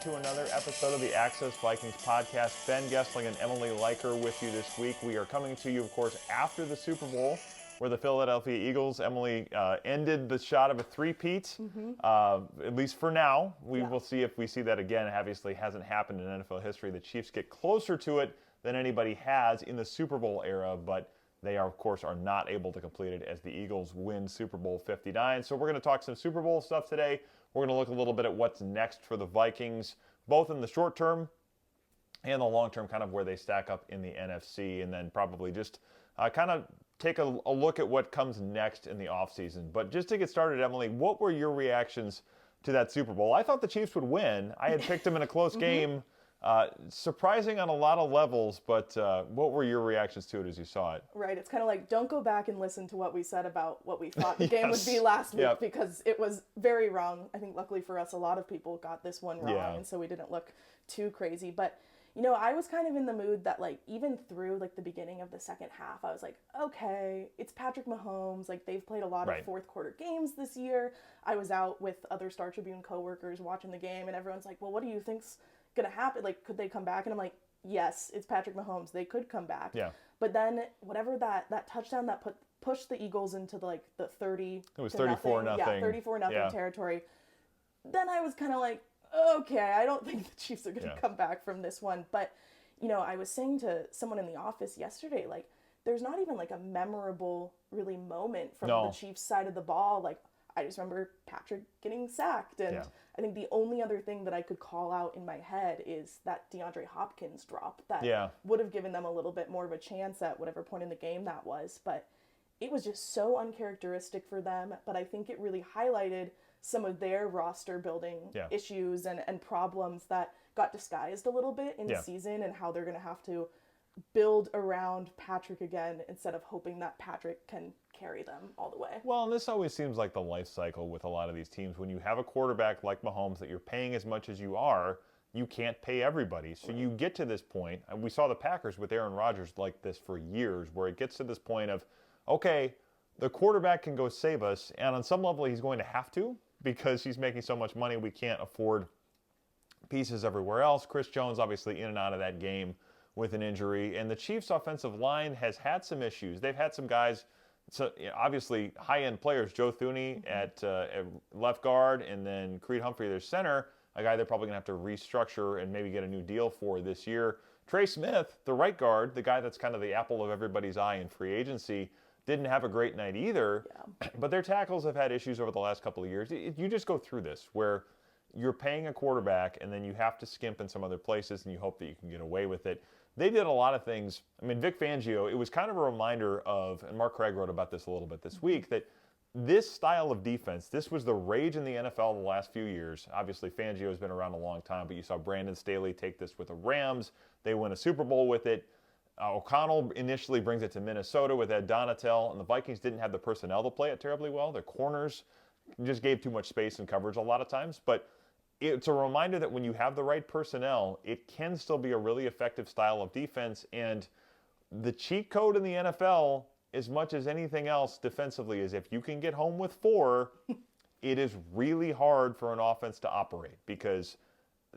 to another episode of the Access Vikings podcast. Ben Goessling and Emily Leiker with you this week. We are coming to you, of course, after the Super Bowl, where the Philadelphia Eagles, Emily, ended the shot of a three-peat, at least for now. We will see if we see that again. It obviously hasn't happened in NFL history. The Chiefs get closer to it than anybody has in the Super Bowl era, but they, are, of course, are not able to complete it as the Eagles win Super Bowl 59. So we're going to talk some Super Bowl stuff today. We're going to look a little bit at what's next for the Vikings, both in the short term and the long term, kind of where they stack up in the NFC, and then probably just kind of take a look at what comes next in the offseason. But just to get started, Emily, what were your reactions to that Super Bowl? I thought the Chiefs would win. I had picked them in a close game. Surprising on a lot of levels, but what were your reactions to it as you saw it? Right, it's kind of like, don't go back and listen to what we said about what we thought the game would be last week, because it was very wrong. I think luckily for us, a lot of people got this one wrong, and so we didn't look too crazy. But, you know, I was kind of in the mood that, like, even through, like, the beginning of the second half, I was like, okay, it's Patrick Mahomes. Like, they've played a lot of fourth quarter games this year. I was out with other Star Tribune coworkers watching the game, and everyone's like, well, what do you think's gonna happen? Like, could they come back? And I'm like, yes, it's Patrick Mahomes. They could come back. Yeah. But then whatever that touchdown that pushed the Eagles into the 30. It was 34-0. Yeah, 34-0 territory. Then I was kind of like, okay, I don't think the Chiefs are gonna come back from this one. But you know, I was saying to someone in the office yesterday, like, there's not even like a memorable really moment from the Chiefs side of the ball. Like, I just remember Patrick getting sacked, and I think the only other thing that I could call out in my head is that DeAndre Hopkins drop that would have given them a little bit more of a chance at whatever point in the game that was. But it was just so uncharacteristic for them. But I think it really highlighted some of their roster building issues and problems that got disguised a little bit in the season, and how they're going to have to build around Patrick again instead of hoping that Patrick can carry them all the way. Well, and this always seems like the life cycle with a lot of these teams. When you have a quarterback like Mahomes that you're paying as much as you are, you can't pay everybody. So you get to this point, and we saw the Packers with Aaron Rodgers like this for years, where it gets to this point of, okay, the quarterback can go save us, and on some level he's going to have to, because he's making so much money we can't afford pieces everywhere else. Chris Jones obviously in and out of that game with an injury, and the Chiefs' offensive line has had some issues. They've had some guys, obviously high-end players, Joe Thuney at left guard, and then Creed Humphrey, their center, a guy they're probably going to have to restructure and maybe get a new deal for this year. Trey Smith, the right guard, the guy that's kind of the apple of everybody's eye in free agency, didn't have a great night either, but their tackles have had issues over the last couple of years. You just go through this where you're paying a quarterback and then you have to skimp in some other places and you hope that you can get away with it. They did a lot of things. I mean, Vic Fangio, it was kind of a reminder of, and Mark Craig wrote about this a little bit this week, that this style of defense, this was the rage in the NFL the last few years. Obviously, Fangio has been around a long time, but you saw Brandon Staley take this with the Rams. They win a Super Bowl with it. O'Connell initially brings it to Minnesota with Ed Donatel, and the Vikings didn't have the personnel to play it terribly well. Their corners just gave too much space and coverage a lot of times, but it's a reminder that when you have the right personnel, it can still be a really effective style of defense. And the cheat code in the NFL, as much as anything else defensively, is if you can get home with 4, it is really hard for an offense to operate, because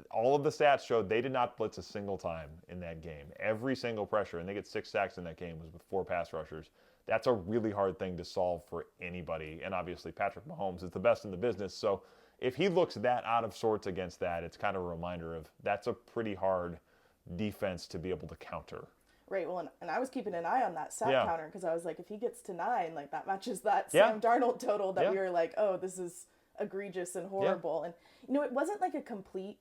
all of the stats showed they did not blitz a single time in that game. Every single pressure, and they get 6 sacks in that game, was with 4 pass rushers. That's a really hard thing to solve for anybody. And obviously Patrick Mahomes is the best in the business, so if he looks that out of sorts against that, it's kind of a reminder of that's a pretty hard defense to be able to counter. Right, well, and I was keeping an eye on that sack counter, because I was like, if he gets to 9, like, that matches that Sam Darnold total that we were like, oh, this is egregious and horrible. And, you know, it wasn't like a complete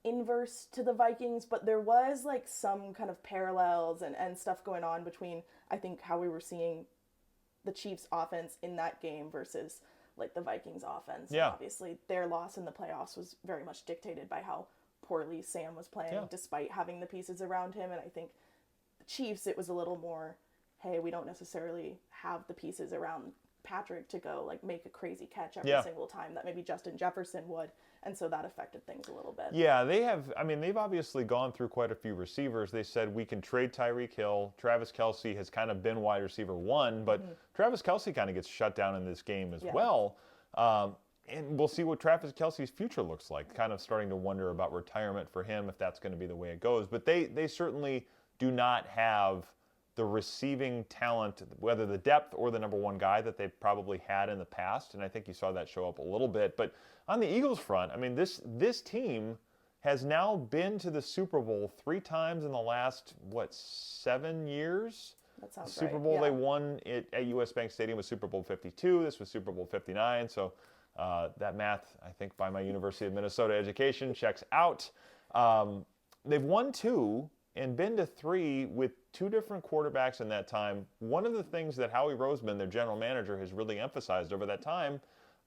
inverse to the Vikings, but there was like some kind of parallels and stuff going on between, I think, how we were seeing the Chiefs offense in that game versus like the Vikings offense. And obviously their loss in the playoffs was very much dictated by how poorly Sam was playing despite having the pieces around him. And I think the Chiefs, it was a little more, hey, we don't necessarily have the pieces around Patrick to go like make a crazy catch every single time that maybe Justin Jefferson would. And so that affected things a little bit. Yeah, they have. I mean, they've obviously gone through quite a few receivers. They said we can trade Tyreek Hill. Travis Kelce has kind of been wide receiver 1, but Travis Kelce kind of gets shut down in this game as well. And we'll see what Travis Kelce's future looks like. Kind of starting to wonder about retirement for him, if that's going to be the way it goes. But they certainly do not have the receiving talent, whether the depth or the number one guy that they've probably had in the past. And I think you saw that show up a little bit. But on the Eagles front, I mean, this team has now been to the Super Bowl 3 times in the last, 7 years? That sounds Super right. Bowl Yeah. they won it at US Bank Stadium was Super Bowl 52. This was Super Bowl 59. So that math, I think, by my University of Minnesota education checks out. They've won 2 and been to 3 with 2 different quarterbacks in that time. One of the things that Howie Roseman, their general manager, has really emphasized over that time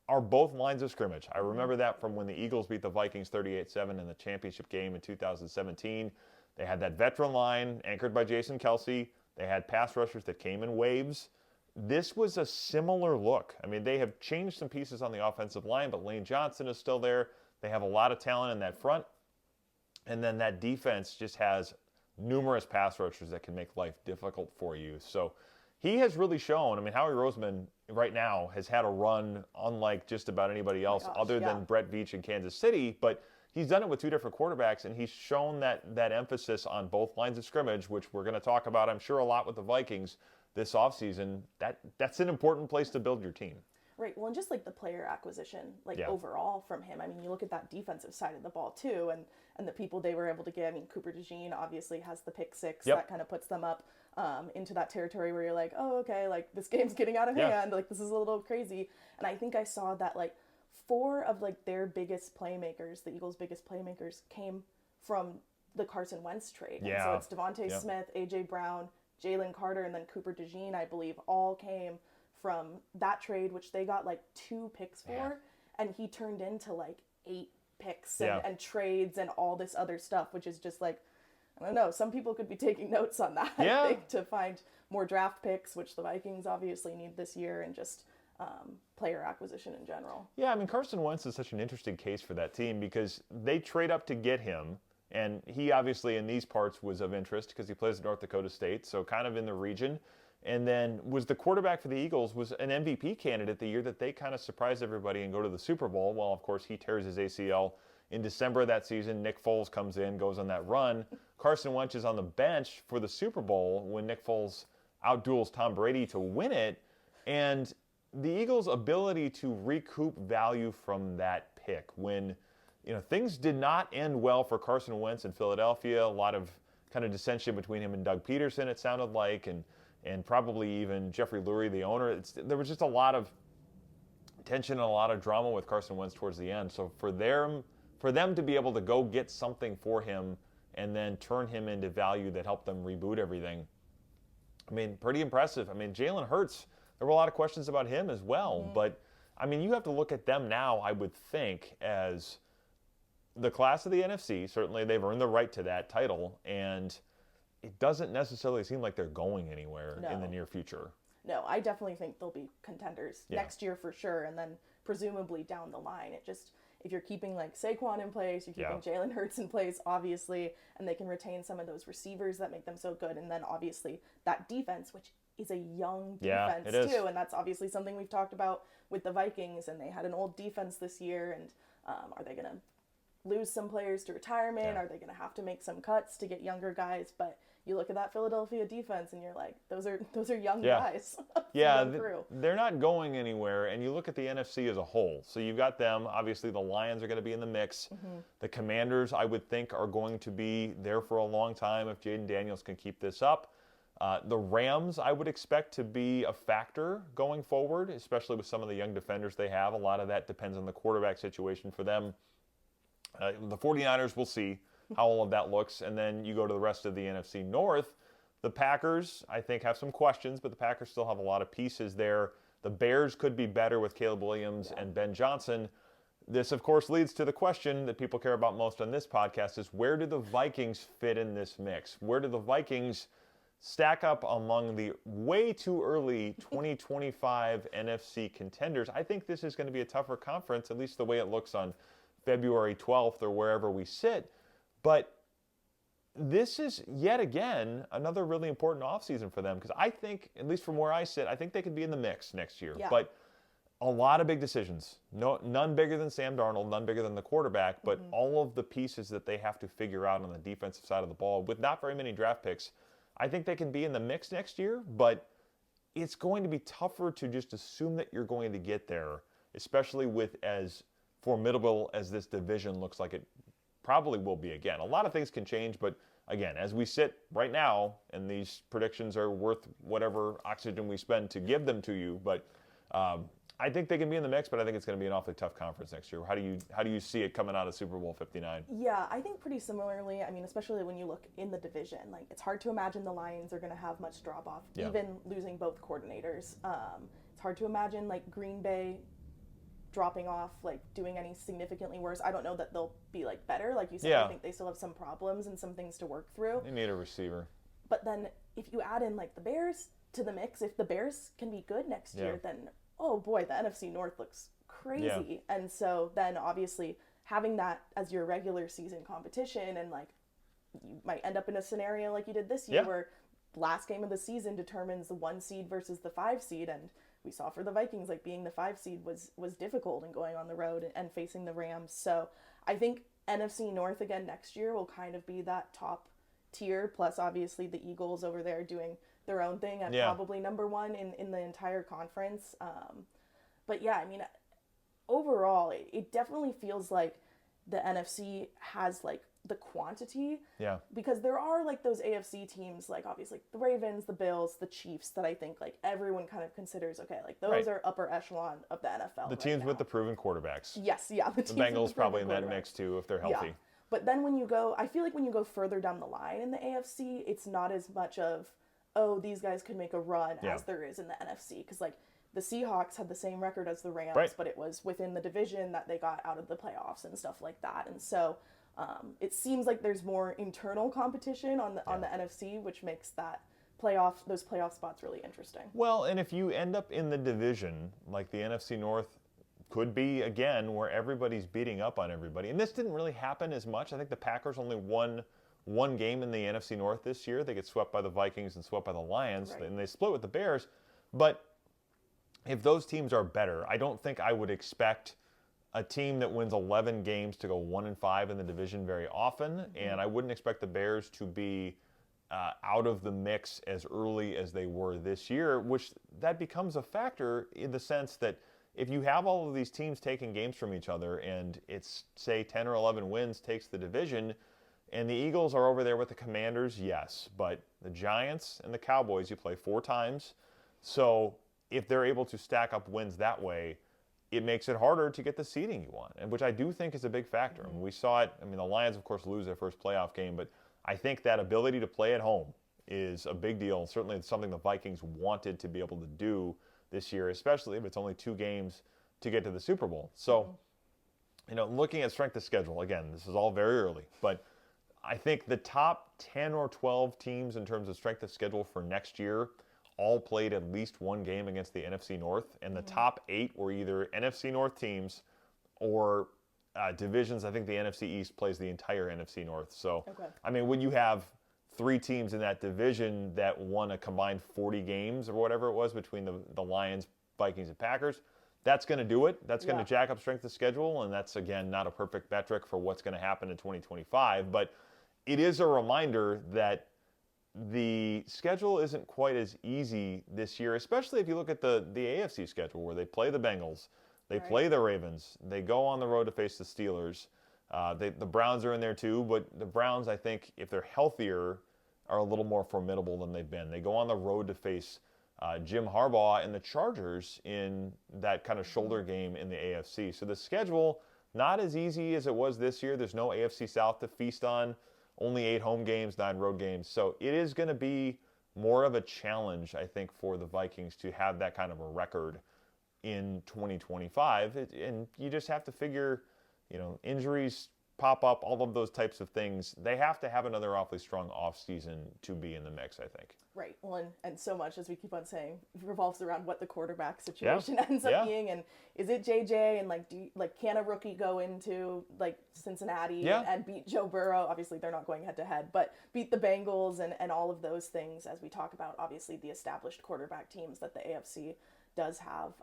are both lines of scrimmage. I remember that from when the Eagles beat the Vikings 38-7 in the championship game in 2017. They had that veteran line anchored by Jason Kelce. They had pass rushers that came in waves. This was a similar look. I mean, they have changed some pieces on the offensive line, but Lane Johnson is still there. They have a lot of talent in that front. And then that defense just has numerous pass rushers that can make life difficult for you. So he has really shown, I mean, Howie Roseman right now has had a run unlike just about anybody else than Brett Veach in Kansas City, but he's done it with 2 different quarterbacks, and he's shown that emphasis on both lines of scrimmage, which we're going to talk about, I'm sure, a lot with the Vikings this offseason. That's an important place to build your team. Right. Well, and just like the player acquisition, overall from him. I mean, you look at that defensive side of the ball too, and the people they were able to get. I mean, Cooper DeJean obviously has the pick 6 that kind of puts them up into that territory where you're like, oh, okay, like this game's getting out of hand. Like this is a little crazy. And I think I saw that 4 of their biggest playmakers, the Eagles' biggest playmakers, came from the Carson Wentz trade. And so it's Devontae Smith, A.J. Brown, Jalen Carter, and then Cooper DeJean, I believe, all came from that trade, which they got 2 picks for, and he turned into 8 picks and trades and all this other stuff, which is just I don't know, some people could be taking notes on that, I think, to find more draft picks, which the Vikings obviously need this year, and just player acquisition in general. Yeah, I mean, Carson Wentz is such an interesting case for that team because they trade up to get him, and he obviously in these parts was of interest because he plays at North Dakota State, so kind of in the region. And then was the quarterback for the Eagles, was an MVP candidate the year that they kind of surprised everybody and go to the Super Bowl. Well, of course, he tears his ACL in December of that season. Nick Foles comes in, goes on that run. Carson Wentz is on the bench for the Super Bowl when Nick Foles outduels Tom Brady to win it. And the Eagles' ability to recoup value from that pick when, things did not end well for Carson Wentz in Philadelphia. A lot of kind of dissension between him and Doug Peterson, it sounded like, and probably even Jeffrey Lurie, the owner. There was just a lot of tension and a lot of drama with Carson Wentz towards the end. So for them to be able to go get something for him and then turn him into value that helped them reboot everything, I mean, pretty impressive. I mean, Jalen Hurts, there were a lot of questions about him as well. Mm-hmm. But, I mean, you have to look at them now, I would think, as the class of the NFC. Certainly they've earned the right to that title, and it doesn't necessarily seem like they're going anywhere in the near future. No, I definitely think they'll be contenders next year for sure, and then presumably down the line. It just, if you're keeping Saquon in place, you're keeping Jalen Hurts in place, obviously, and they can retain some of those receivers that make them so good, and then obviously that defense, which is a young defense too, and that's obviously something we've talked about with the Vikings, and they had an old defense this year, and are they going to lose some players to retirement? Are they going to have to make some cuts to get younger guys? But you look at that Philadelphia defense and you're like, those are young guys. They're not going anywhere. And you look at the NFC as a whole. So you've got them. Obviously, the Lions are going to be in the mix. Mm-hmm. The Commanders, I would think, are going to be there for a long time if Jaden Daniels can keep this up. The Rams, I would expect to be a factor going forward, especially with some of the young defenders they have. A lot of that depends on the quarterback situation for them. The 49ers, we'll see how all of that looks. And then you go to the rest of the NFC North. The Packers, I think, have some questions, but the Packers still have a lot of pieces there. The Bears could be better with Caleb Williams and Ben Johnson. This, of course, leads to the question that people care about most on this podcast is, where do the Vikings fit in this mix? Where do the Vikings stack up among the way too early 2025 NFC contenders? I think this is going to be a tougher conference, at least the way it looks on February 12th or wherever we sit. But this is, yet again, another really important offseason for them because I think, at least from where I sit, I think they could be in the mix next year. Yeah. But a lot of big decisions. None bigger than Sam Darnold, none bigger than the quarterback, but all of the pieces that they have to figure out on the defensive side of the ball with not very many draft picks. I think they can be in the mix next year, but it's going to be tougher to just assume that you're going to get there, especially with as formidable as this division looks like it probably will be again. A lot of things can change, but again, as we sit right now, and these predictions are worth whatever oxygen we spend to give them to you, but I think they can be in the mix, but I think it's going to be an awfully tough conference next year. How do you see it coming out of Super Bowl 59? Yeah, I think pretty similarly. I mean, especially when you look in the division, like it's hard to imagine the Lions are going to have much drop off, even losing both coordinators. It's hard to imagine like Green Bay dropping off, like doing any significantly worse. I don't know that they'll be like better, like you said. I think they still have some problems and some things to work through. They need a receiver. But then if you add in like the Bears to the mix, if the Bears can be good next year, then oh boy, the NFC North looks crazy. And so then obviously having that as your regular season competition, and like you might end up in a scenario like you did this year where last game of the season determines the 1 seed versus the 5 seed. And we saw for the Vikings, like being the 5 seed was difficult and going on the road and facing the Rams. So I think NFC North again next year will kind of be that top tier, plus obviously the Eagles over there doing their own thing and probably number one in the entire conference. But yeah, I mean, overall, it definitely feels like the NFC has like the quantity. Yeah. Because there are like those AFC teams, like obviously the Ravens, the Bills, the Chiefs, that I think like everyone kind of considers, okay, like those are upper echelon of the NFL. The teams with the proven quarterbacks. Yes, yeah. The Bengals probably in that mix too if they're healthy. Yeah. But then when you go, I feel like when you go further down the line in the AFC, it's not as much of, oh, these guys could make a run as there is in the NFC. Because, like, the Seahawks had the same record as the Rams, but it was within the division that they got out of the playoffs and stuff like that. And so it seems like there's more internal competition on the NFC, which makes those playoff spots really interesting. Well, and if you end up in the division, like the NFC North could be, again, where everybody's beating up on everybody. And this didn't really happen as much. I think the Packers only won one game in the NFC North this year. They get swept by the Vikings and swept by the Lions, and they split with the Bears. But if those teams are better, I don't think I would expect a team that wins 11 games to go 1-5 in the division very often, and I wouldn't expect the Bears to be out of the mix as early as they were this year, which that becomes a factor in the sense that if you have all of these teams taking games from each other and it's, say, 10 or 11 wins takes the division, and the Eagles are over there with the Commanders, yes, but the Giants and the Cowboys, you play 4 times. So if they're able to stack up wins that way, it makes it harder to get the seeding you want, and which I do think is a big factor. I mean, we saw it. I mean, the Lions, of course, lose their first playoff game, but I think that ability to play at home is a big deal. Certainly it's something the Vikings wanted to be able to do this year, especially if it's only 2 games to get to the Super Bowl. So, looking at strength of schedule, again, this is all very early, but I think the top 10 or 12 teams in terms of strength of schedule for next year all played at least one game against the NFC North, and the top 8 were either NFC North teams or divisions. I think the NFC East plays the entire NFC North. So, I mean, when you have 3 teams in that division that won a combined 40 games or whatever it was between the Lions, Vikings, and Packers, that's going to do it. That's going to jack up strength of schedule, and that's, again, not a perfect metric for what's going to happen in 2025. But it is a reminder that the schedule isn't quite as easy this year, especially if you look at the AFC schedule where they play the Bengals, they play the Ravens, they go on the road to face the Steelers. The Browns are in there too, but the Browns, I think, if they're healthier, are a little more formidable than they've been. They go on the road to face Jim Harbaugh and the Chargers in that kind of shoulder game in the AFC. So the schedule, not as easy as it was this year. There's no AFC South to feast on. Only 8 home games, 9 road games. So it is going to be more of a challenge, I think, for the Vikings to have that kind of a record in 2025. And you just have to figure, injuries pop up, all of those types of things. They have to have another awfully strong offseason to be in the mix, I think. Right. Well, and so much, as we keep on saying, revolves around what the quarterback situation ends up being. And is it JJ? And can a rookie go into Cincinnati and beat Joe Burrow? Obviously, they're not going head to head, but beat the Bengals and all of those things, as we talk about, obviously, the established quarterback teams that the AFC does have.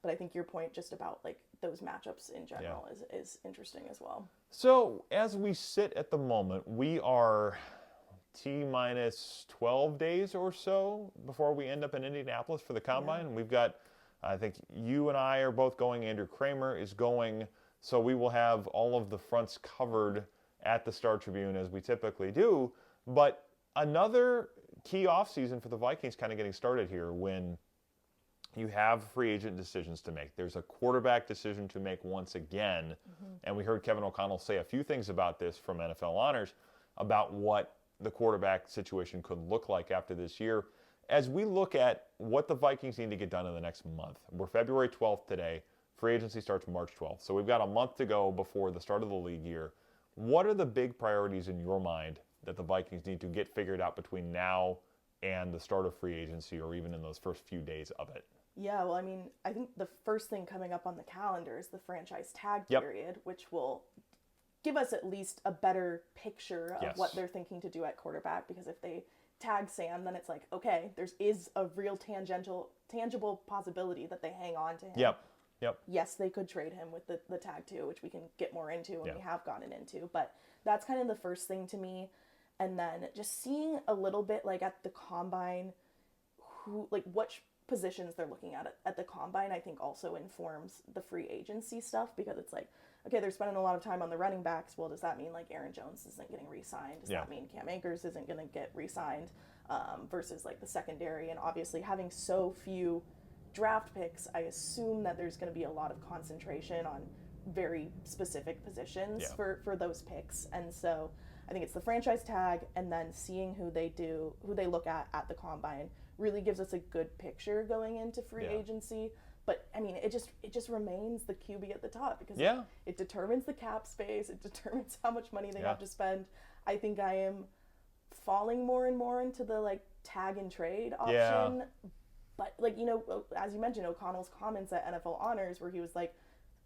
But I think your point just about like those matchups in general is interesting as well. So as we sit at the moment, we are T-minus 12 days or so before we end up in Indianapolis for the Combine. We've got, I think you and I are both going, Andrew Kramer is going, so we will have all of the fronts covered at the Star Tribune as we typically do. But another key offseason for the Vikings kind of getting started here when you have free agent decisions to make. There's a quarterback decision to make once again. And we heard Kevin O'Connell say a few things about this from NFL Honors about what the quarterback situation could look like after this year. As we look at what the Vikings need to get done in the next month, we're February 12th today. Free agency starts March 12th. So we've got a month to go before the start of the league year. What are the big priorities in your mind that the Vikings need to get figured out between now and the start of free agency, or even in those first few days of it? Yeah, well, I mean, I think the first thing coming up on the calendar is the franchise tag period, which will give us at least a better picture of what they're thinking to do at quarterback. Because if they tag Sam, then it's like, okay, is a real tangible possibility that they hang on to him. Yes, they could trade him with the tag too, which we can get more into and we have gotten into. But that's kind of the first thing to me. And then just seeing a little bit like at the Combine, which positions they're looking at the Combine, I think also informs the free agency stuff, because it's like, okay, they're spending a lot of time on the running backs. Well, does that mean like Aaron Jones isn't getting re-signed? Does that mean Cam Akers isn't going to get re-signed versus like the secondary? And obviously having so few draft picks, I assume that there's going to be a lot of concentration on very specific positions for those picks. And so I think it's the franchise tag, and then seeing who they look at the Combine really gives us a good picture going into free agency. But I mean, it just remains the QB at the top, because it determines the cap space, it determines how much money they have to spend. I think I am falling more and more into the like tag and trade option. But like, you know, as you mentioned, O'Connell's comments at NFL Honors where he was like,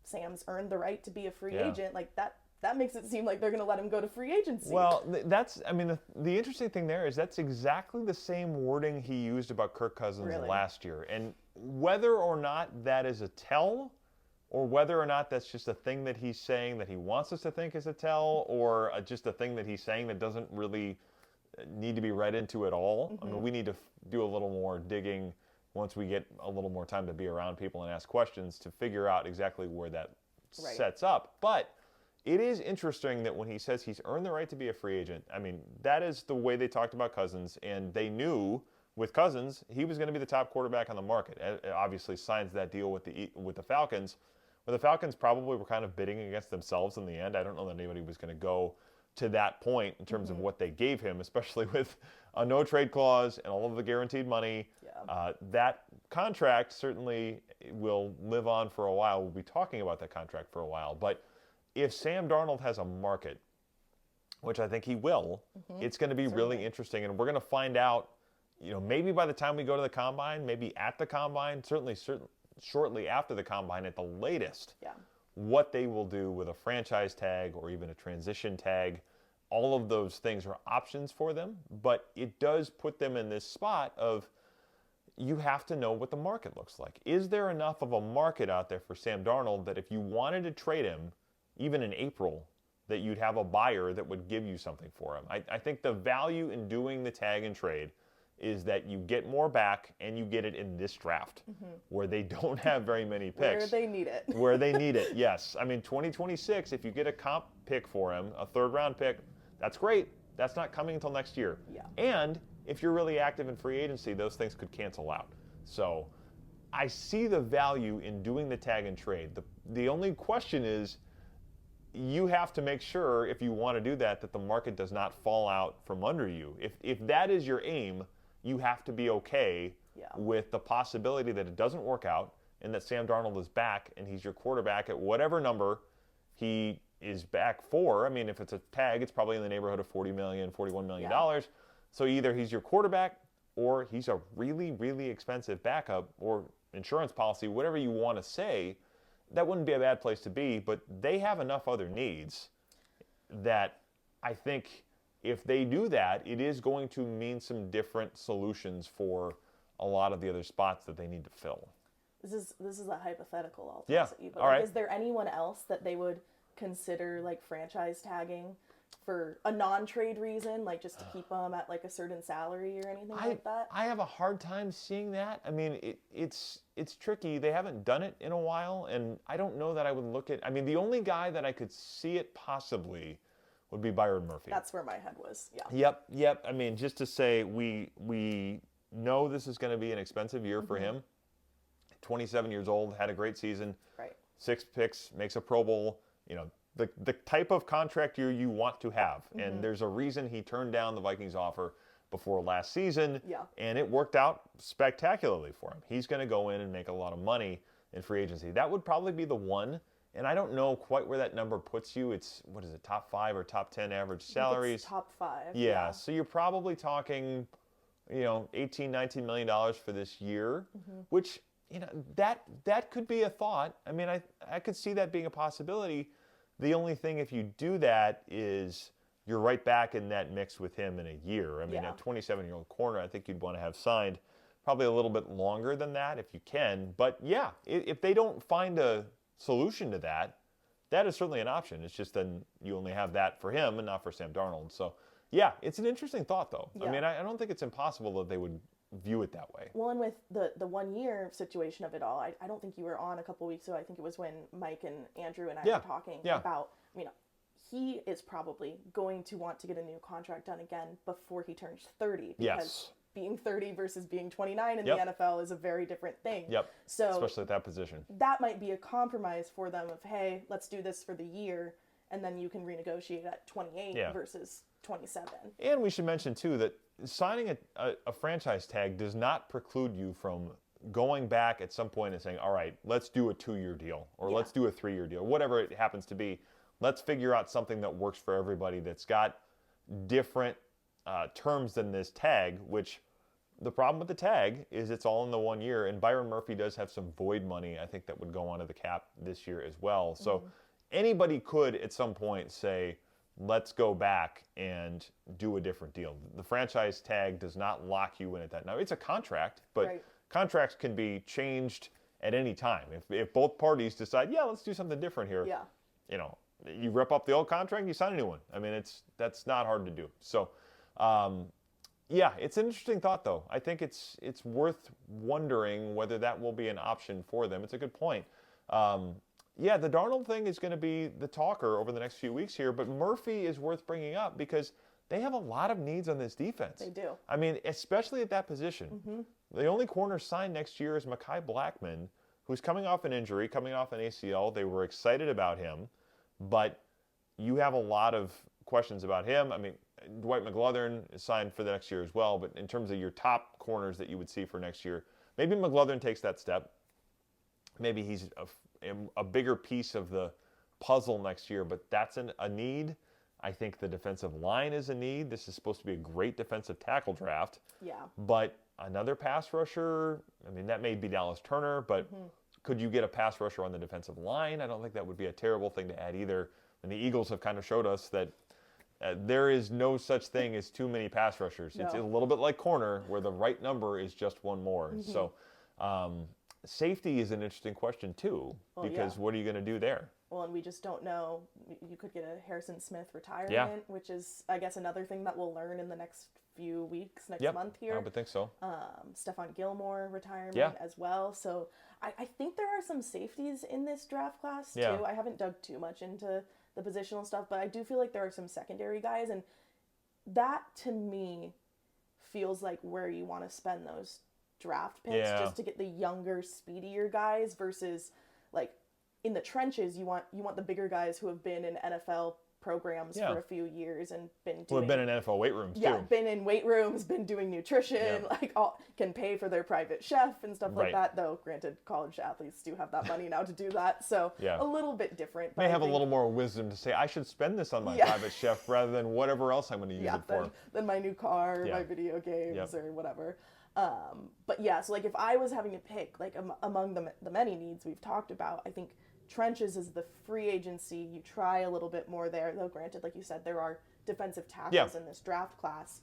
Sam's earned the right to be a free agent, like that makes it seem like they're going to let him go to free agency. Well, that's, I mean, the interesting thing there is that's exactly the same wording he used about Kirk Cousins last year. And whether or not that is a tell, or whether or not that's just a thing that he's saying that he wants us to think is a tell, or just a thing that he's saying that doesn't really need to be read into at all. I mean, we need to do a little more digging once we get a little more time to be around people and ask questions to figure out exactly where that sets up. But it is interesting that when he says he's earned the right to be a free agent, I mean, that is the way they talked about Cousins, and they knew with Cousins he was going to be the top quarterback on the market. Obviously signs that deal with the Falcons, where the Falcons probably were kind of bidding against themselves in the end. I don't know that anybody was going to go to that point in terms of what they gave him, especially with a no-trade clause and all of the guaranteed money. That contract certainly will live on for a while. We'll be talking about that contract for a while. But if Sam Darnold has a market, which I think he will, it's going to be really interesting. And we're going to find out, you know, maybe by the time we go to the Combine, maybe at the Combine, certainly shortly after the Combine at the latest, what they will do with a franchise tag or even a transition tag. All of those things are options for them, but it does put them in this spot of, you have to know what the market looks like. Is there enough of a market out there for Sam Darnold that if you wanted to trade him, even in April, that you'd have a buyer that would give you something for him? I think the value in doing the tag and trade is that you get more back, and you get it in this draft where they don't have very many picks. Where they need it. Where they need it, yes. I mean, 2026, if you get a comp pick for him, a third-round pick, that's great. That's not coming until next year. And if you're really active in free agency, those things could cancel out. So I see the value in doing the tag and trade. The only question is, you have to make sure, if you want to do that, that the market does not fall out from under you. If that is your aim, you have to be okay with the possibility that it doesn't work out and that Sam Darnold is back and he's your quarterback at whatever number he is back for. I mean, if it's a tag, it's probably in the neighborhood of $40 million, $41 million. So either he's your quarterback or he's a really, really expensive backup or insurance policy, whatever you want to say. That wouldn't be a bad place to be, but they have enough other needs that I think if they do that, it is going to mean some different solutions for a lot of the other spots that they need to fill. This is a hypothetical. I'll Yeah. toss at you. But All right. Is there anyone else that they would consider like franchise tagging for a non-trade reason, like just to keep them at like a certain salary or anything like that? I have a hard time seeing that. I mean, it's tricky. They haven't done it in a while, and I don't know that I would look at. I mean, the only guy that I could see it possibly would be Byron Murphy. That's where my head was. Yeah. Yep. I mean, just to say we know this is going to be an expensive year for him. 27 years old, had a great season. Right. 6 picks, makes a Pro Bowl. You know, the type of contract year you want to have. And there's a reason he turned down the Vikings offer before last season. Yeah. And it worked out spectacularly for him. He's going to go in and make a lot of money in free agency. That would probably be the one. And I don't know quite where that number puts you. It's, what is it, top 5 or top 10 average salaries? Top 5. Yeah. So you're probably talking, $18, $19 million for this year, which, that could be a thought. I mean, I could see that being a possibility. The only thing, if you do that, is you're right back in that mix with him in a year. I mean, a 27-year-old corner, I think you'd want to have signed probably a little bit longer than that if you can. But yeah, if they don't find a solution to that, that is certainly an option. It's just then you only have that for him and not for Sam Darnold. So yeah, it's an interesting thought though. Yeah. I mean, I don't think it's impossible that they would view it that way. Well, and with the 1 year situation of it all, I don't think you were on a couple weeks ago. I think it was when Mike and Andrew and I were talking about, he is probably going to want to get a new contract done again before he turns 30. Because being 30 versus being 29 in the NFL is a very different thing. Yep. So especially at that position. That might be a compromise for them of, hey, let's do this for the year, and then you can renegotiate at 28 versus 27. And we should mention, too, that signing a franchise tag does not preclude you from going back at some point and saying, all right, let's do a 2-year deal or let's do a 3-year deal, whatever it happens to be. Let's figure out something that works for everybody that's got different terms than this tag, which the problem with the tag is it's all in the 1 year. And Byron Murphy does have some void money, I think, that would go onto the cap this year as well. So anybody could at some point say, let's go back and do a different deal. The franchise tag does not lock you in at that. Now, it's a contract, but contracts can be changed at any time. If both parties decide, let's do something different here, you rip up the old contract, you sign a new one. I mean, that's not hard to do. So, it's an interesting thought, though. I think it's worth wondering whether that will be an option for them. It's a good point. The Darnold thing is going to be the talker over the next few weeks here, but Murphy is worth bringing up because they have a lot of needs on this defense. They do. I mean, especially at that position. The only corner signed next year is Mekhi Blackman, who's coming off an injury, coming off an ACL. They were excited about him, but you have a lot of questions about him. I mean, Dwight McGlothern is signed for the next year as well, but in terms of your top corners that you would see for next year, maybe McGlothern takes that step. Maybe he's a bigger piece of the puzzle next year, but that's a need. I think the defensive line is a need. This is supposed to be a great defensive tackle draft. Yeah. But another pass rusher, I mean, that may be Dallas Turner, but could you get a pass rusher on the defensive line? I don't think that would be a terrible thing to add either. And the Eagles have kind of showed us that there is no such thing as too many pass rushers. No. It's a little bit like corner, where the right number is just one more. So safety is an interesting question, too, because what are you going to do there? Well, and we just don't know. You could get a Harrison Smith retirement, which is, I guess, another thing that we'll learn in the next few weeks, next month here. I would think so. Stephon Gilmore retirement as well. So I think there are some safeties in this draft class, too. I haven't dug too much into the positional stuff, but I do feel like there are some secondary guys, and that, to me, feels like where you want to spend those draft picks, just to get the younger, speedier guys versus, like, in the trenches, you want the bigger guys who have been in NFL programs for a few years and who have been in NFL weight rooms too. Been in weight rooms, been doing nutrition, can pay for their private chef and stuff like that. Though, granted, college athletes do have that money now to do that, so a little bit different. They have a little more wisdom to say, I should spend this on my private chef rather than whatever else I'm going to use it for. Than my new car, my video games, or whatever. But so like if I was having to pick, like among the many needs we've talked about, I think trenches is the free agency. You try a little bit more there, though granted, like you said, there are defensive tackles in this draft class.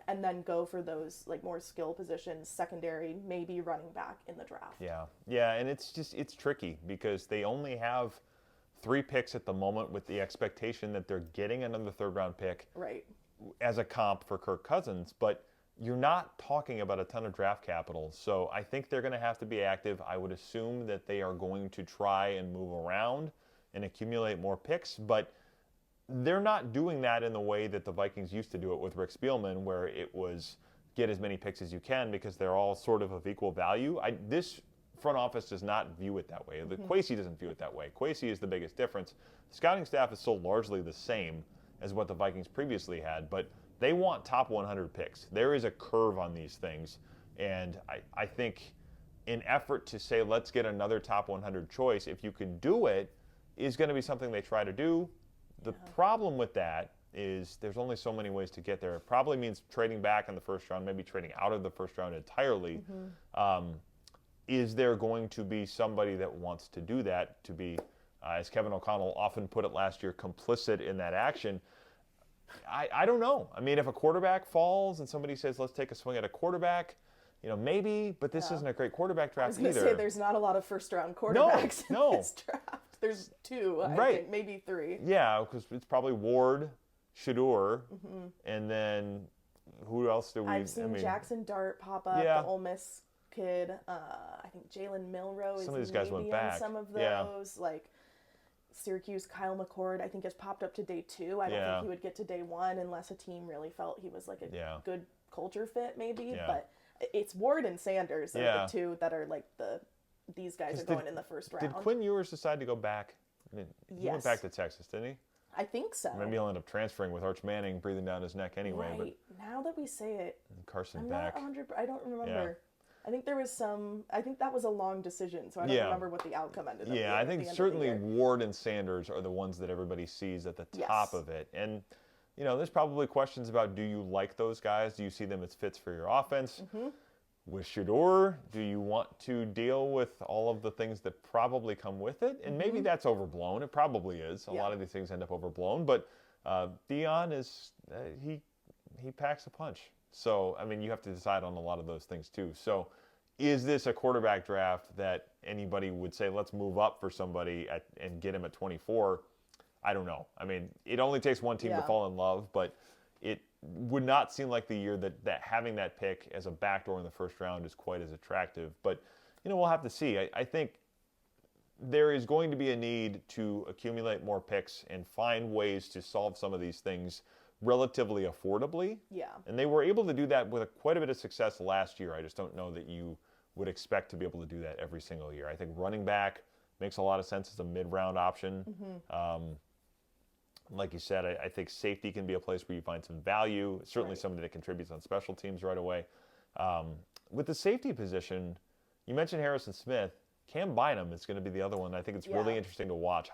and then go for those like more skill positions, secondary, maybe running back in the draft. Yeah, and it's tricky because they only have 3 picks at the moment with the expectation that they're getting another third-round pick right as a comp for Kirk Cousins, but you're not talking about a ton of draft capital. So I think they're going to have to be active. I would assume that they are going to try and move around and accumulate more picks, but they're not doing that in the way that the Vikings used to do it with Rick Spielman, where it was get as many picks as you can because they're all sort of equal value. This front office does not view it that way. The Kwesi doesn't view it that way. Kwesi is the biggest difference. The scouting staff is still largely the same as what the Vikings previously had, but they want top 100 picks. There is a curve on these things, and I think in effort to say let's get another top 100 choice, if you can do it, is going to be something they try to do. The problem with that is there's only so many ways to get there. It probably means trading back in the first round, maybe trading out of the first round entirely. Is there going to be somebody that wants to do that, to be, as Kevin O'Connell often put it last year, complicit in that action? I don't know. I mean, if a quarterback falls and somebody says, let's take a swing at a quarterback, maybe, but this isn't a great quarterback draft either. I was going to say, there's not a lot of first-round quarterbacks in this draft. There's 2, I think, maybe 3. Yeah, because it's probably Ward, Shador, and then who else do we? I've seen Jackson Dart pop up, the Ole Miss kid. I think Jalen Milroe is some of these guys went back. Some of those, like Syracuse, Kyle McCord, I think has popped up to day 2. I don't think he would get to day 1 unless a team really felt he was like a good culture fit, maybe. But it's Ward and Sanders are the 2 that are like these guys are going in the first round. Did Quinn Ewers decide to go back? I mean, he went back to Texas, didn't he? I think so. Maybe he'll end up transferring with Arch Manning breathing down his neck anyway. Right. But now that we say it, Carson I'm Beck. not 100. I don't remember. Yeah. I think there was some. I think that was a long decision, so I don't remember what the outcome ended up being. Yeah, I think certainly Ward and Sanders are the ones that everybody sees at the top of it. And there's probably questions about, do you like those guys? Do you see them as fits for your offense? With Shador, do you want to deal with all of the things that probably come with it? And maybe that's overblown. It probably is. A lot of these things end up overblown. But Dion is, he packs a punch. So, I mean, you have to decide on a lot of those things too. So, is this a quarterback draft that anybody would say, let's move up for somebody and get him at 24? I don't know. I mean, it only takes one team to fall in love, but it would not seem like the year that having that pick as a backdoor in the first round is quite as attractive. But, we'll have to see. I think there is going to be a need to accumulate more picks and find ways to solve some of these things relatively affordably. Yeah. And they were able to do that with quite a bit of success last year. I just don't know that you would expect to be able to do that every single year. I think running back makes a lot of sense as a mid-round option. Like you said, I think safety can be a place where you find some value. Certainly somebody that contributes on special teams right away. With the safety position, you mentioned Harrison Smith. Cam Bynum is going to be the other one. I think it's really interesting to watch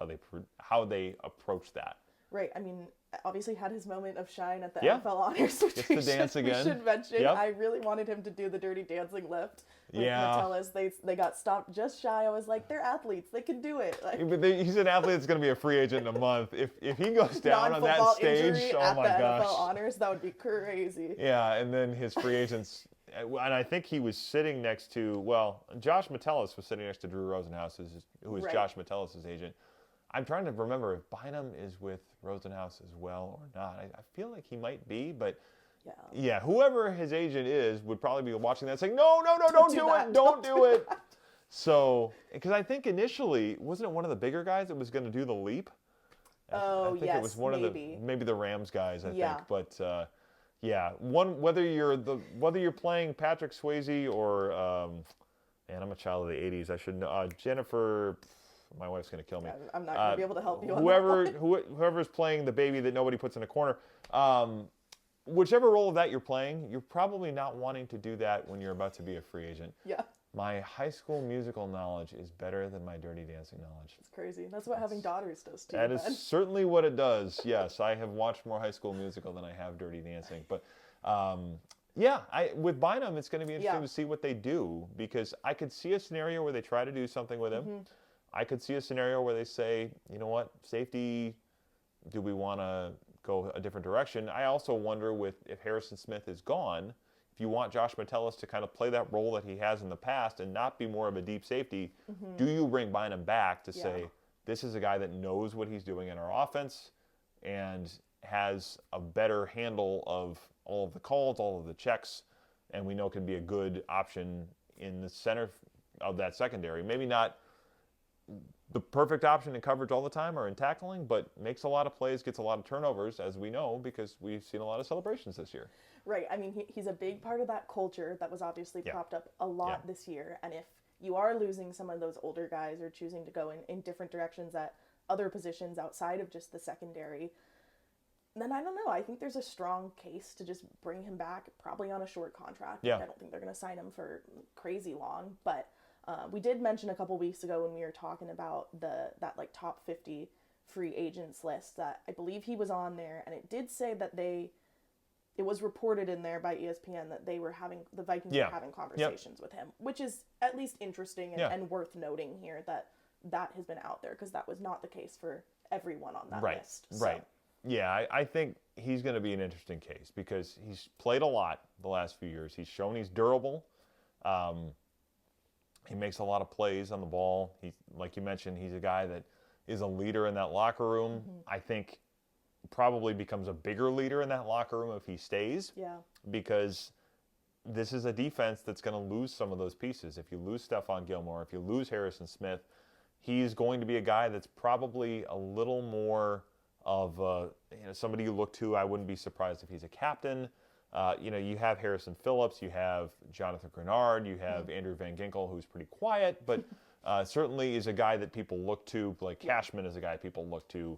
how they approach that. Right. I mean, obviously had his moment of shine at the NFL Honors, which we should mention. I really wanted him to do the Dirty Dancing lift with Metellus. They got stopped just shy. I was like, they're athletes. They can do it. Like, but he's an athlete that's going to be a free agent in a month. If he goes down on that stage, oh my gosh. NFL Honors, that would be crazy. Yeah, and then his free agents, and I think he was sitting next to, Josh Metellus was sitting next to Drew Rosenhaus, who was Josh Metellus' agent. I'm trying to remember if Bynum is with Rosenhaus as well or not. I feel like he might be, but whoever his agent is would probably be watching that saying, no, don't do it, don't do it. So, because I think initially, wasn't it one of the bigger guys that was going to do the leap? I think it was one of the Rams guys, I think. But whether you're playing Patrick Swayze or, man, I'm a child of the 80s. I should know. Jennifer. My wife's going to kill me. I'm not going to be able to help you on whoever's playing the baby that nobody puts in a corner, whichever role of that you're playing, you're probably not wanting to do that when you're about to be a free agent. Yeah. My High School Musical knowledge is better than my Dirty Dancing knowledge. It's crazy. That's what having daughters does too. That is certainly what it does. Yes, I have watched more High School Musical than I have Dirty Dancing. But with Bynum, it's going to be interesting to see what they do, because I could see a scenario where they try to do something with him. I could see a scenario where they say, you know what, safety, do we want to go a different direction. I also wonder if Harrison Smith is gone, if you want Josh Metellus to kind of play that role that he has in the past and not be more of a deep safety, do you bring Bynum back to say, this is a guy that knows what he's doing in our offense and has a better handle of all of the calls, all of the checks, and we know can be a good option in the center of that secondary. Maybe not the perfect option in coverage all the time or in tackling, but makes a lot of plays, gets a lot of turnovers, as we know, because we've seen a lot of celebrations this year. Right. I mean, he's a big part of that culture that was obviously propped up a lot this year. And if you are losing some of those older guys or choosing to go in different directions at other positions outside of just the secondary, then I don't know. I think there's a strong case to just bring him back, probably on a short contract. Yeah. I don't think they're going to sign him for crazy long, but we did mention a couple weeks ago when we were talking about that like top 50 free agents list that I believe he was on there, and it did say that it was reported in there by ESPN that the Vikings were having conversations with him, which is at least interesting and worth noting here that has been out there, because that was not the case for everyone on that list. So. Right. Yeah, I think he's going to be an interesting case because he's played a lot the last few years. He's shown he's durable. He makes a lot of plays on the ball. He, like you mentioned, he's a guy that is a leader in that locker room. I think probably becomes a bigger leader in that locker room if he stays. Yeah. Because this is a defense that's going to lose some of those pieces. If you lose Stephon Gilmore, if you lose Harrison Smith, he's going to be a guy that's probably a little more of somebody you look to. I wouldn't be surprised if he's a captain. You have Harrison Phillips, you have Jonathan Grenard, you have Andrew Van Ginkel, who's pretty quiet, but certainly is a guy that people look to. Blake Cashman is a guy people look to.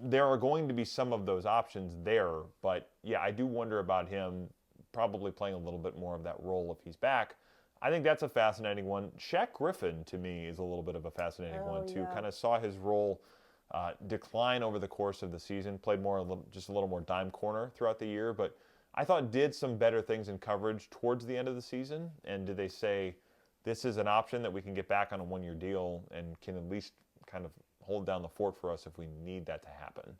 There are going to be some of those options there, but yeah, I do wonder about him probably playing a little bit more of that role if he's back. I think that's a fascinating one. Shaq Griffin, to me, is a little bit of a fascinating one, too. Kind of saw his role decline over the course of the season, played just a little more dime corner throughout the year, but I thought did some better things in coverage towards the end of the season. And did they say, this is an option that we can get back on a one-year deal and can at least kind of hold down the fort for us if we need that to happen?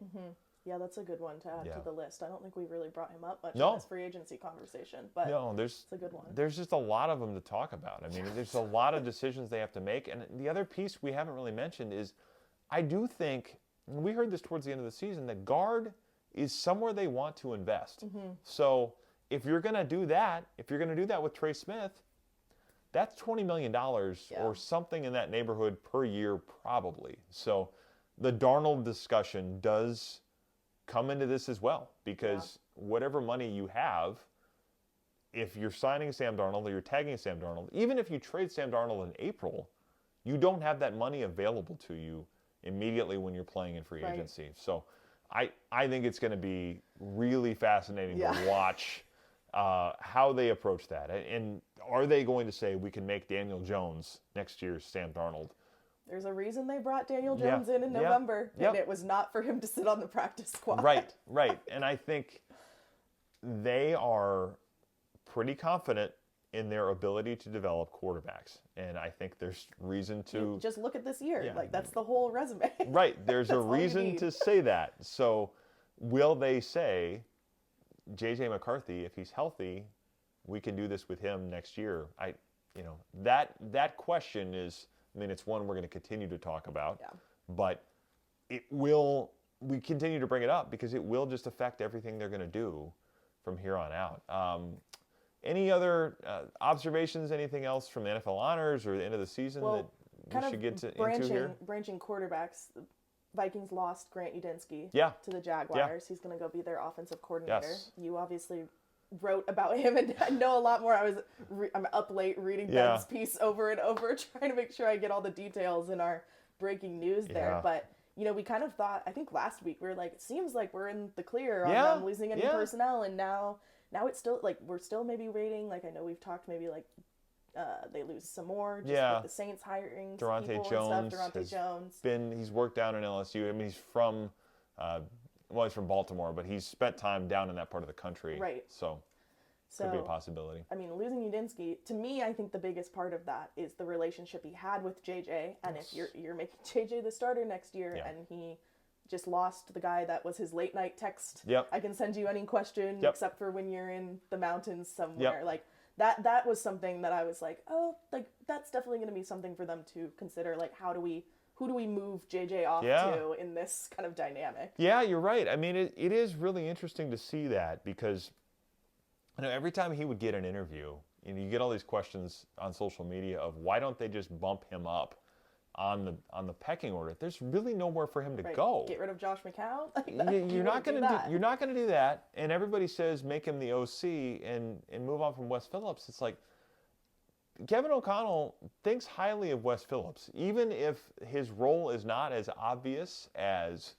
Yeah, that's a good one to add to the list. I don't think we really brought him up much in this free agency conversation, but it's a good one. There's just a lot of them to talk about. I mean, there's a lot of decisions they have to make. And the other piece we haven't really mentioned is I do think, and we heard this towards the end of the season, that guard is somewhere they want to invest. So if you're going to do that, with Trey Smith, that's $20 million or something in that neighborhood per year probably. So the Darnold discussion does come into this as well, because whatever money you have, if you're signing Sam Darnold or you're tagging Sam Darnold, even if you trade Sam Darnold in April, you don't have that money available to you immediately when you're playing in free agency. So I think it's going to be really fascinating to watch how they approach that. And are they going to say we can make Daniel Jones next year's Sam Darnold? There's a reason they brought Daniel Jones in November, and it was not for him to sit on the practice squad. Right. And I think they are pretty confident in their ability to develop quarterbacks. And I think there's reason to... Just look at this year. Like, that's the whole resume. Right. There's a reason to say that. So will they say, J.J. McCarthy, if he's healthy, we can do this with him next year? That question is... I mean, it's one we're going to continue to talk about, but we continue to bring it up because it will just affect everything they're going to do from here on out. Any other observations, anything else from the NFL honors or the end of the season that we should get into here? Branching quarterbacks, the Vikings lost Grant Udinski to the Jaguars. He's going to go be their offensive coordinator. You obviously wrote about him and I know a lot more. I'm up late reading Ben's piece over and over, trying to make sure I get all the details in our breaking news there. But, we kind of thought, I think last week, we were like, it seems like we're in the clear on them losing any personnel. And now it's still, like, we're still maybe waiting. Like, I know we've talked maybe, like, they lose some more just with the Saints hiring Durante people Jones and stuff. Jones. He's worked down in LSU. I mean, he's from... he's from Baltimore, but he's spent time down in that part of the country. Right. So could be a possibility. I mean, losing Udinski, to me, I think the biggest part of that is the relationship he had with JJ. And if you're making JJ the starter next year and he just lost the guy that was his late night text. Yep. I can send you any question except for when you're in the mountains somewhere. Yep. Like that was something that I was like, oh, like that's definitely going to be something for them to consider. Like who do we move JJ off to in this kind of dynamic? Yeah, you're right. I mean, it is really interesting to see that because, you know, every time he would get an interview, you know, you get all these questions on social media of why don't they just bump him up on the pecking order? There's really nowhere for him to go. Get rid of Josh McCown. You're not going to do that. And everybody says make him the OC and move on from Wes Phillips. It's like Kevin O'Connell thinks highly of Wes Phillips, even if his role is not as obvious as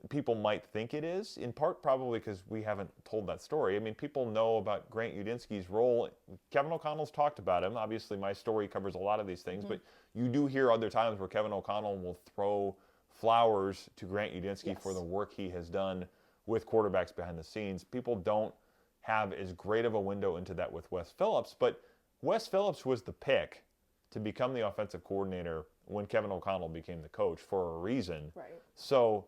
people might think it is, in part probably because we haven't told that story. I mean, people know about Grant Udinski's role. Kevin O'Connell's talked about him. Obviously, my story covers a lot of these things, but you do hear other times where Kevin O'Connell will throw flowers to Grant Udinski for the work he has done with quarterbacks behind the scenes. People don't have as great of a window into that with Wes Phillips, but Wes Phillips was the pick to become the offensive coordinator when Kevin O'Connell became the coach for a reason. Right. So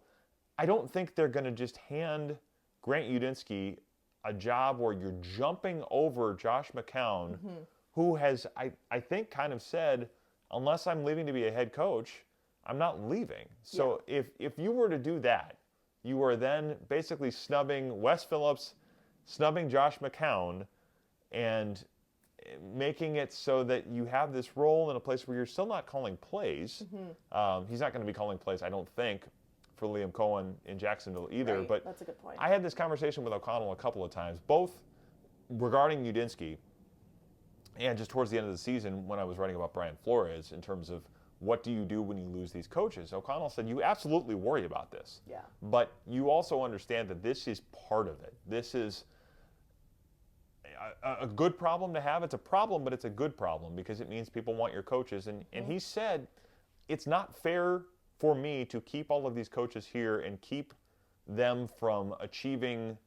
I don't think they're going to just hand Grant Udinski a job where you're jumping over Josh McCown, who has, I think, kind of said, unless I'm leaving to be a head coach, I'm not leaving. So if you were to do that, you are then basically snubbing Wes Phillips, snubbing Josh McCown, and making it so that you have this role in a place where you're still not calling plays. He's not going to be calling plays, I don't think, for Liam Cohen in Jacksonville either. Right. But that's a good point. I had this conversation with O'Connell a couple of times, both regarding Udinski and just towards the end of the season when I was writing about Brian Flores in terms of what do you do when you lose these coaches. O'Connell said, you absolutely worry about this. Yeah. But you also understand that this is part of it. This is a good problem to have. It's a problem, but it's a good problem because it means people want your coaches. And he said, it's not fair for me to keep all of these coaches here and keep them from achieving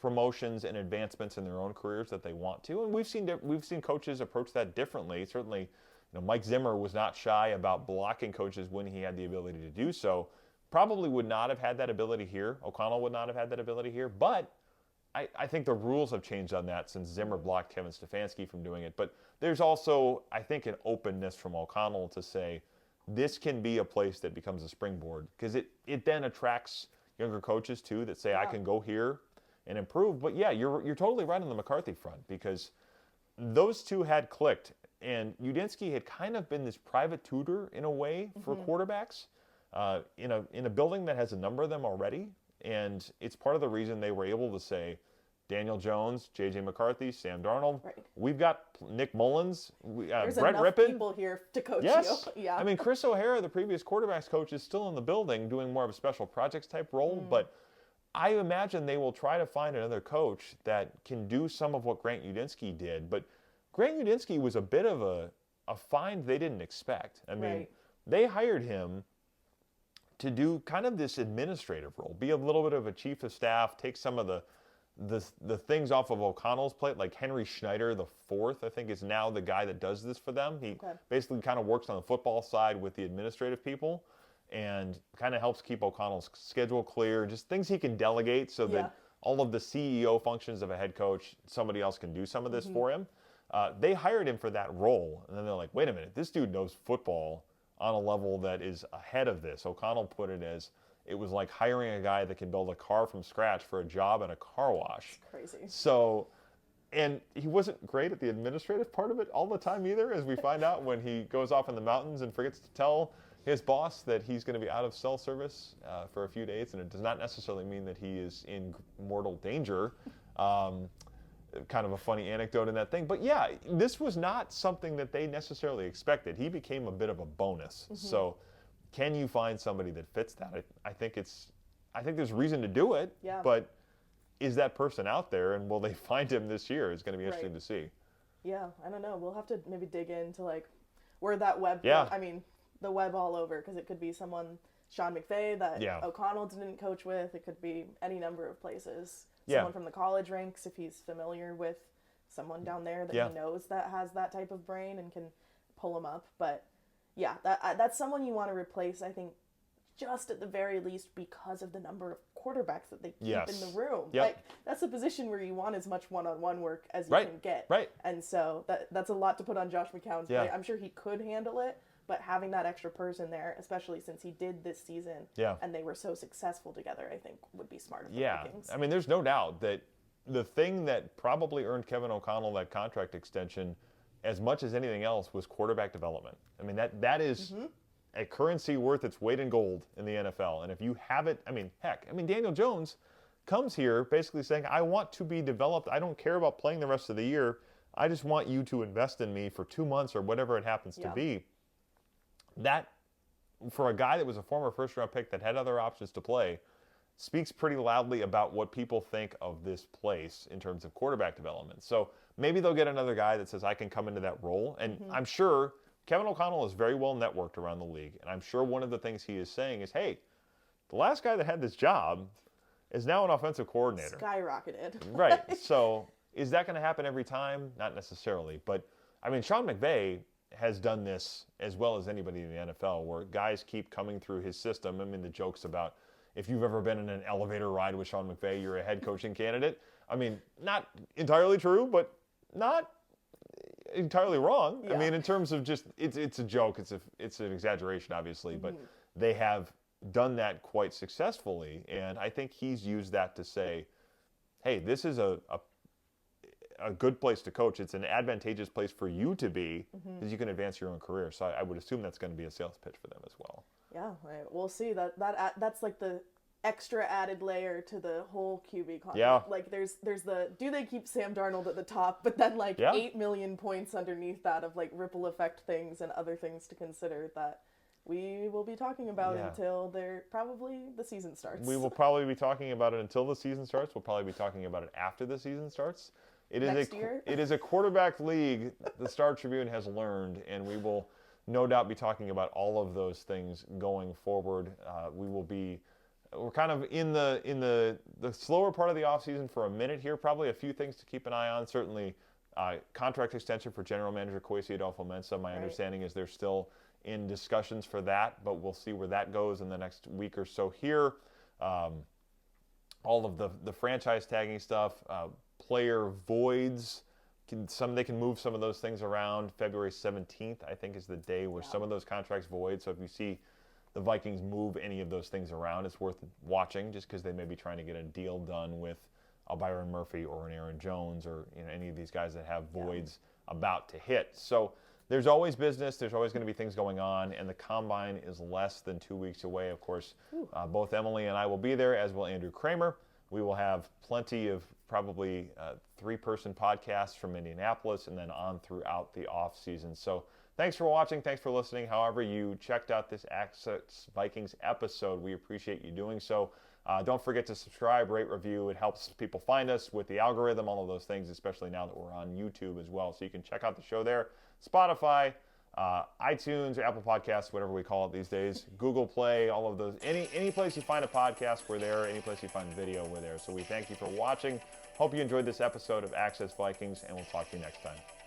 promotions and advancements in their own careers that they want to. And we've seen coaches approach that differently. Certainly, you know, Mike Zimmer was not shy about blocking coaches when he had the ability to do so. Probably would not have had that ability here. O'Connell would not have had that ability here. But I think the rules have changed on that since Zimmer blocked Kevin Stefanski from doing it. But there's also, I think, an openness from O'Connell to say this can be a place that becomes a springboard because it then attracts younger coaches too that say I can go here and improve. But yeah, you're totally right on the McCarthy front because those two had clicked, and Udinski had kind of been this private tutor in a way for quarterbacks in a building that has a number of them already, and it's part of the reason they were able to say Daniel Jones, J.J. McCarthy, Sam Darnold. Right. We've got Nick Mullins, There's Brett enough Rippon. people here to coach Yes. you. Yeah. I mean, Chris O'Hara, the previous quarterbacks coach, is still in the building doing more of a special projects type role, but I imagine they will try to find another coach that can do some of what Grant Udinski did. But Grant Udinski was a bit of a find they didn't expect. I mean, they hired him to do kind of this administrative role, be a little bit of a chief of staff, take some of the things off of O'Connell's plate, like Henry Schneider, the fourth, I think, is now the guy that does this for them. He basically kind of works on the football side with the administrative people and kind of helps keep O'Connell's schedule clear, just things he can delegate so that all of the CEO functions of a head coach, somebody else can do some of this for him. They hired him for that role, and then they're like, wait a minute, this dude knows football on a level that is ahead of this. O'Connell put it as, it was like hiring a guy that can build a car from scratch for a job at a car wash. It's crazy. So, and he wasn't great at the administrative part of it all the time either, as we find out when he goes off in the mountains and forgets to tell his boss that he's going to be out of cell service for a few days, and it does not necessarily mean that he is in mortal danger. Kind of a funny anecdote in that thing. But yeah, this was not something that they necessarily expected. He became a bit of a bonus. So can you find somebody that fits that? I think there's reason to do it, but is that person out there, and will they find him this year? It's going to be interesting to see. Yeah, I don't know. We'll have to maybe dig into like where that web, I mean, the web all over, because it could be someone, Sean McVay, that O'Connell didn't coach with. It could be any number of places. Someone from the college ranks, if he's familiar with someone down there that he knows that has that type of brain and can pull him up. But yeah, that's someone you want to replace, I think, just at the very least because of the number of quarterbacks that they keep Yes. in the room. Yep. Like, that's a position where you want as much one-on-one work as you Right. can get. Right. And so that's a lot to put on Josh McCown's plate. I'm sure he could handle it, but having that extra person there, especially since he did this season and they were so successful together, I think would be smart of the Vikings. I mean, there's no doubt that the thing that probably earned Kevin O'Connell that contract extension as much as anything else was quarterback development. I mean, that is a currency worth its weight in gold in the NFL. And if you have it, I mean, heck, Daniel Jones comes here basically saying, I want to be developed. I don't care about playing the rest of the year. I just want you to invest in me for 2 months or whatever it happens to be. That, for a guy that was a former first-round pick that had other options to play, speaks pretty loudly about what people think of this place in terms of quarterback development. So maybe they'll get another guy that says, I can come into that role. And I'm sure Kevin O'Connell is very well networked around the league. And I'm sure one of the things he is saying is, hey, the last guy that had this job is now an offensive coordinator. Skyrocketed. Right. So is that going to happen every time? Not necessarily. But, Sean McVay has done this as well as anybody in the NFL, where guys keep coming through his system. The jokes about, if you've ever been in an elevator ride with Sean McVay, you're a head coaching candidate. Not entirely true, but not entirely wrong. Yeah. In terms of just, it's a joke. It's an exaggeration, obviously, but they have done that quite successfully. And I think he's used that to say, hey, this is a good place to coach. It's an advantageous place for you to be because you can advance your own career. So I would assume that's going to be a sales pitch for them as well. Yeah, we'll see. That's like the extra added layer to the whole QB contract. Yeah. Like there's the, do they keep Sam Darnold at the top, but then 8 million points underneath that of ripple effect things and other things to consider that we will be talking about until probably the season starts. We will probably be talking about it until the season starts. We'll probably be talking about it after the season starts. Next year? It is a quarterback league, the Star Tribune has learned, and we will no doubt be talking about all of those things going forward. We're kind of in the slower part of the offseason for a minute here. Probably a few things to keep an eye on. Certainly, contract extension for general manager Kwesi Adolfo-Mensah. My understanding is they're still in discussions for that, but we'll see where that goes in the next week or so here. All of the franchise tagging stuff, player voids. They can move some of those things around. February 17th, I think, is the day where some of those contracts void. So if you see the Vikings move any of those things around, it's worth watching just because they may be trying to get a deal done with a Byron Murphy or an Aaron Jones or any of these guys that have voids about to hit. So there's always business. There's always going to be things going on, and the Combine is less than 2 weeks away. Of course, both Emily and I will be there, as will Andrew Kramer. We will have plenty of probably 3-person podcasts from Indianapolis and then on throughout the off season. So thanks for watching. Thanks for listening. However you checked out this Access Vikings episode, we appreciate you doing so. Don't forget to subscribe, rate, review. It helps people find us with the algorithm, all of those things, especially now that we're on YouTube as well. So you can check out the show there. Spotify, iTunes, Apple Podcasts, whatever we call it these days, Google Play, all of those. Any place you find a podcast, we're there. Any place you find video, we're there. So we thank you for watching. Hope you enjoyed this episode of Access Vikings, and we'll talk to you next time.